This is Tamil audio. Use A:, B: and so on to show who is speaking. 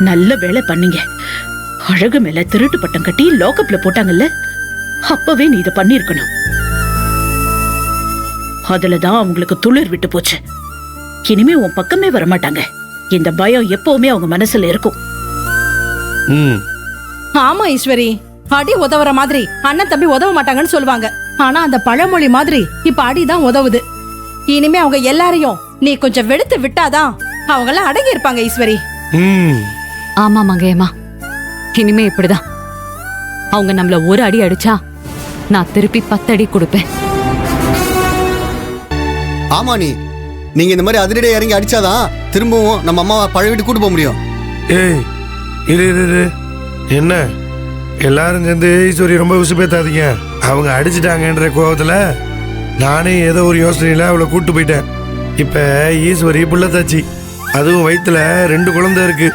A: நல்ல வேலை பண்ணீங்க. அழகு மேல திருட்டு பட்டம் கட்டி லாக்அப்ல போட்டாங்கல்ல, அப்பவே நீ இதை பண்ணிருக்கணும். அதுலதான் அவங்களுக்கு துளிர் விட்டு போச்சு. இனிமே உன் பக்கமே வரமாட்டாங்க. இந்த பயம் எப்பவுமே அவங்க மனசுல இருக்கும்.
B: ஆமா ஈஸ்வரி, அடி உதவுற மாதிரி அண்ணன் தம்பி உதவ மாட்டாங்கன்னு சொல்லுவாங்க. ஆனா அந்த பழமொழி மாதிரி இப்ப அடிதான் உதவுது. இனிமே அவங்க எல்லாரையும் நீ கொஞ்சம் வெளுத்து விட்டாதான் அவங்க எல்லாம் அடங்கி இருப்பாங்க ஈஸ்வரி.
C: ஆமா மங்கையம்மா, இனிமே இப்படிதான். அவங்க நம்மள ஒரு அடி அடிச்சா நான் திருப்பி 10 அடி கொடுப்பேன்.
D: ஆமா, நீங்க இந்த மாதிரி அதிரடியா இறங்கி அடிச்சாதான் திரும்பவும் நம்ம அம்மாவை பழைய வீட்டு கூட்டு போக முடியும்.
E: ஏய் இரு என்ன எல்லாரும் சேர்ந்து ஈஸ்வரி ரொம்ப உசுப்பேத்தாதீங்க. அவங்க அடிச்சிட்டாங்கன்ற கோபத்துல நானே ஏதோ ஒரு யோசனையில அவளை கூட்டு போயிட்டேன். இப்ப ஈஸ்வரி புள்ளத்தாச்சி, அதுவும் வயிற்றுல 2 குழந்தை இருக்கு.